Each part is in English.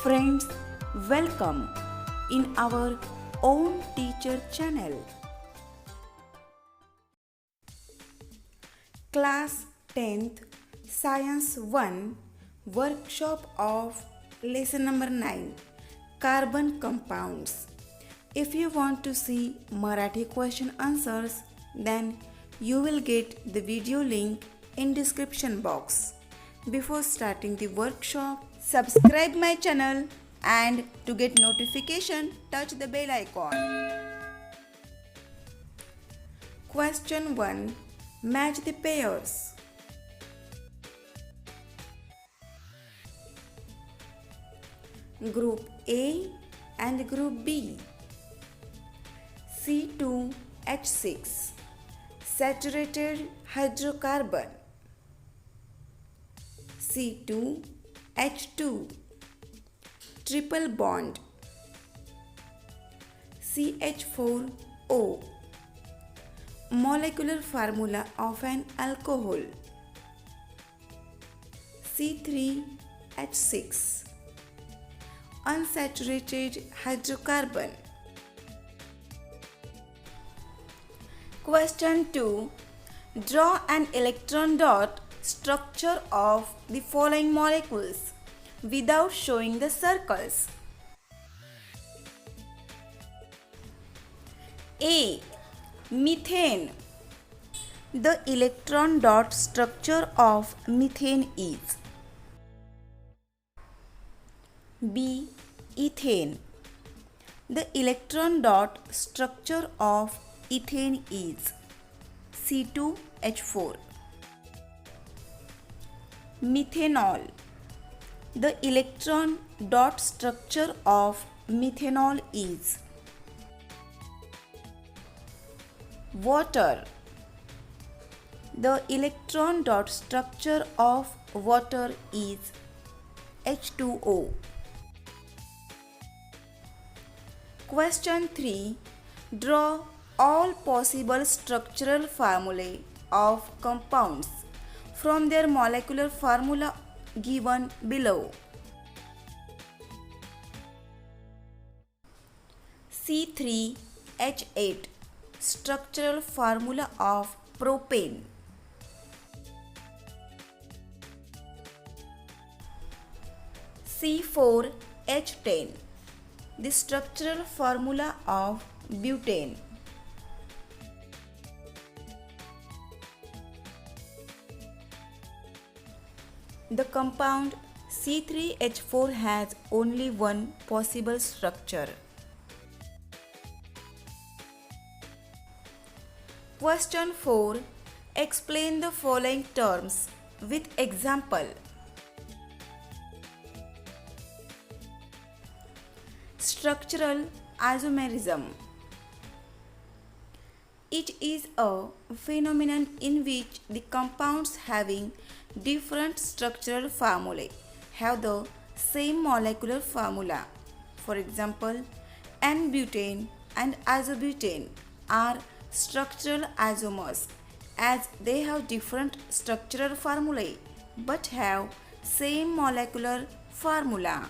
Friends, welcome in our own teacher channel. Class 10th Science 1 workshop of lesson number 9 Carbon Compounds. If you want to see Marathi question answers, then you will get the video link in description box. Before starting the workshop, subscribe my channel and to get notification, touch the bell icon. Question 1. Match the pairs. Group A and Group B. C2H6 saturated hydrocarbon. C2H2 triple bond. CH4O molecular formula of an alcohol. C3H6 unsaturated hydrocarbon. Question 2. Draw an electron dot structure of the following molecules without showing the circles. A. Methane. The electron dot structure of methane is B. Ethane. The electron dot structure of ethane is C2H4. Methanol. The electron dot structure of methanol is water. The electron dot structure of water is H2O. Question 3. Draw all possible structural formulae of compounds from their molecular formula given below. C3H8 structural formula of propane. C4H10 the structural formula of butane. The compound C3H4 has only one possible structure. Question 4. Explain the following terms with example. Structural isomerism. It is a phenomenon in which the compounds having different structural formulae have the same molecular formula. For example, N-butane and isobutane are structural isomers as they have different structural formulae but have same molecular formula.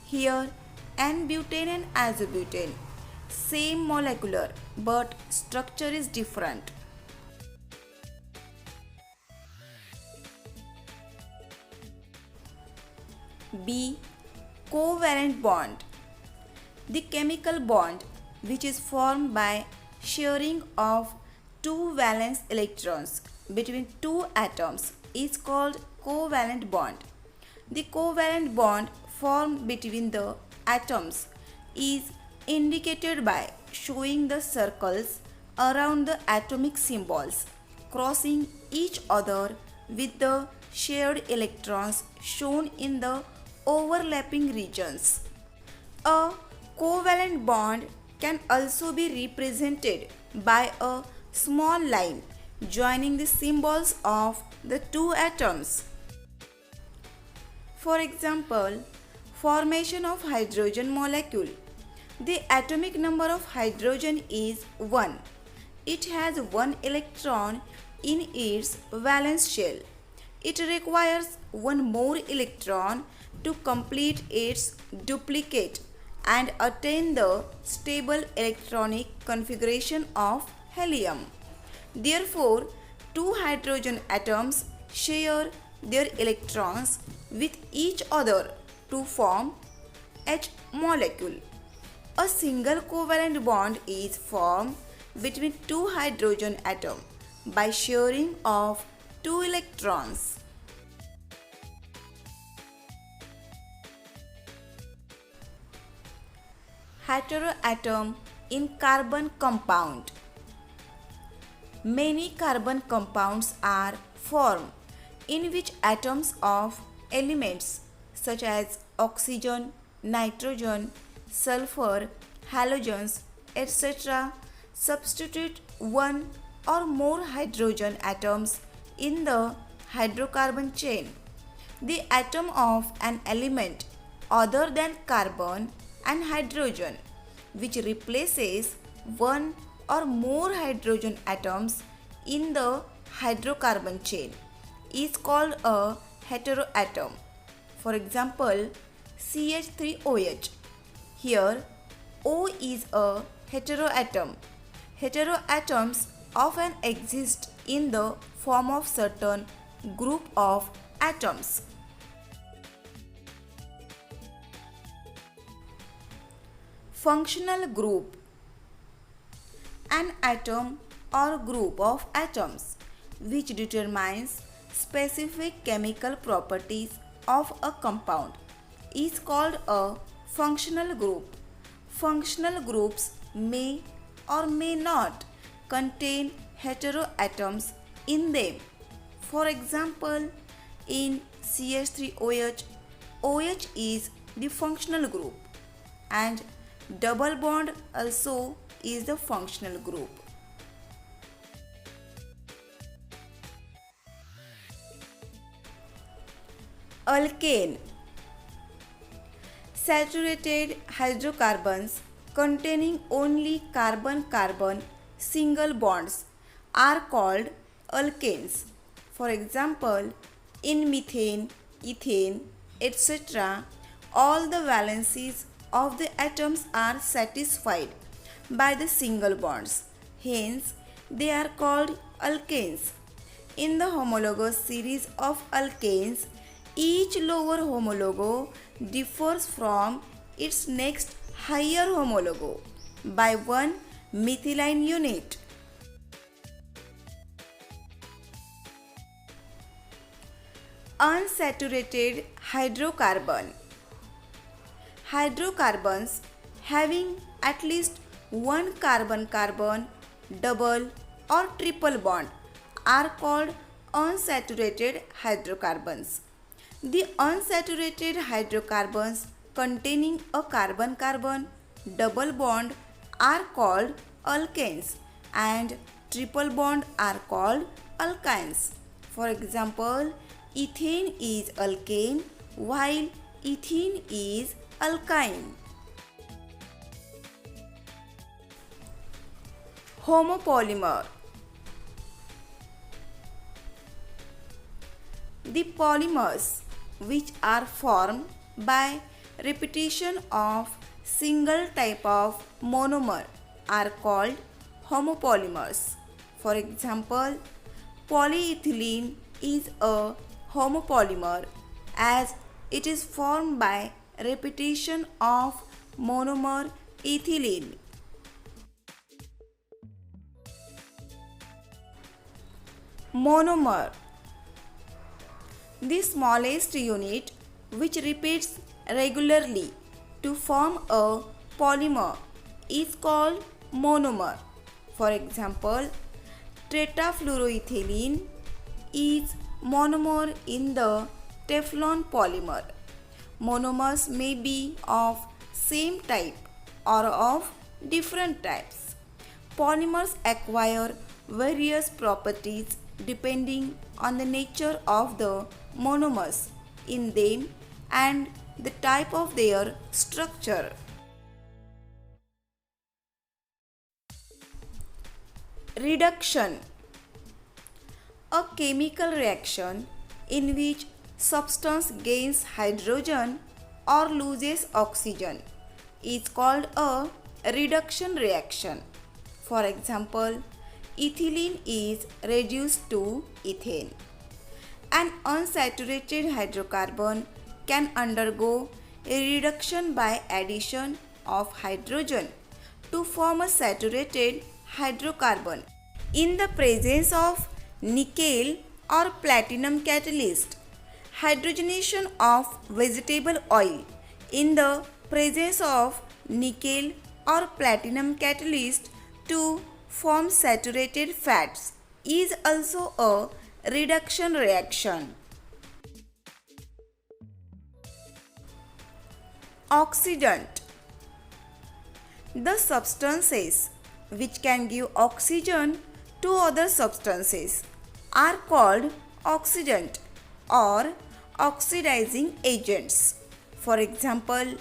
Here N-butane and isobutane same molecular but structure is different. B. Covalent bond. The chemical bond which is formed by sharing of two valence electrons between two atoms is called covalent bond. The covalent bond formed between the atoms is indicated by showing the circles around the atomic symbols crossing each other with the shared electrons shown in the overlapping regions. A covalent bond can also be represented by a small line joining the symbols of the two atoms. For example, formation of hydrogen molecule. The atomic number of hydrogen is 1. It has one electron in its valence shell. It requires one more electron to complete its duplicate and attain the stable electronic configuration of helium. Therefore, two hydrogen atoms share their electrons with each other to form H molecule. A single covalent bond is formed between two hydrogen atoms by sharing of two electrons. Heteroatom in carbon compound. Many carbon compounds are formed in which atoms of elements such as oxygen, nitrogen, sulfur, halogens, etc. substitute one or more hydrogen atoms in the hydrocarbon chain. The atom of an element other than carbon and hydrogen which replaces one or more hydrogen atoms in the hydrocarbon chain is called a heteroatom. For example, CH3OH. Here, O is a heteroatom. Heteroatoms often exist in the form of certain group of atoms. Functional group. An atom or group of atoms which determines specific chemical properties of a compound is called a functional group. Functional groups may or may not contain heteroatoms in them. For example, in CH3OH, OH is the functional group and double bond also is the functional group. Alkane. Saturated hydrocarbons containing only carbon-carbon single bonds are called alkanes. For example, in methane, ethane, etc., all the valencies of the atoms are satisfied by the single bonds. Hence, they are called alkanes. In the homologous series of alkanes, each lower homologo differs from its next higher homologo by one methylene unit. Unsaturated hydrocarbon. Hydrocarbons having at least one carbon-carbon, double or triple bond are called unsaturated hydrocarbons. The unsaturated hydrocarbons containing a carbon-carbon double bond are called alkanes and triple bond are called alkynes. For example, ethane is alkane while ethene is alkyne. Homopolymer. The polymers which are formed by repetition of single type of monomer are called homopolymers. For example, polyethylene is a homopolymer as it is formed by repetition of monomer ethylene. Monomer. The smallest unit which repeats regularly to form a polymer is called monomer. For example, tetrafluoroethylene is monomer in the Teflon polymer. Monomers may be of same type or of different types. Polymers acquire various properties depending on the nature of the monomers in them and the type of their structure. Reduction. A chemical reaction in which substance gains hydrogen or loses oxygen is called a reduction reaction. For example, ethylene is reduced to ethane. An unsaturated hydrocarbon can undergo a reduction by addition of hydrogen to form a saturated hydrocarbon. In the presence of nickel or platinum catalyst, hydrogenation of vegetable oil in the presence of nickel or platinum catalyst to form saturated fats is also a reduction reaction. Oxidant. The substances which can give oxygen to other substances are called oxidant or oxidizing agents. For example,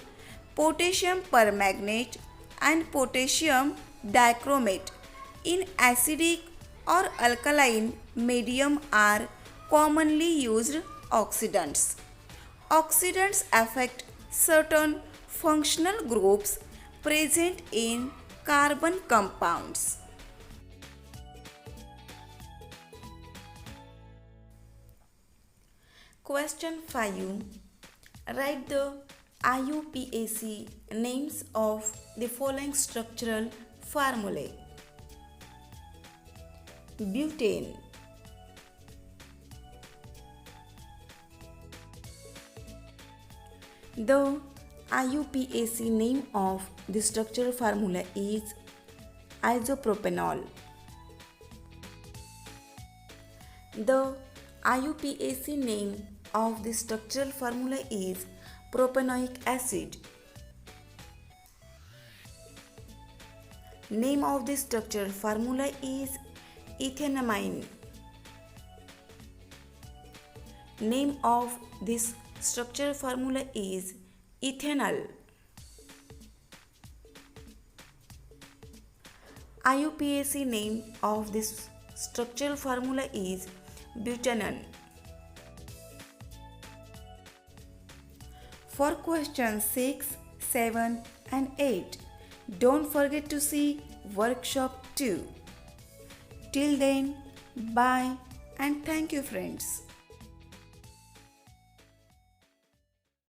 potassium permanganate and potassium dichromate in acidic or alkaline medium are commonly used oxidants. Oxidants affect certain functional groups present in carbon compounds. Question 5. Write the IUPAC names of the following structural formulae. Butane, the IUPAC name of the structural formula is isopropanol. The IUPAC name of the structural formula is propanoic acid. Name of the structural formula is ethanamine. Name of this structural formula is ethanol. IUPAC name of this structural formula is butanol. For questions 6, 7 and 8, don't forget to see workshop 2. Till then, bye and thank you friends.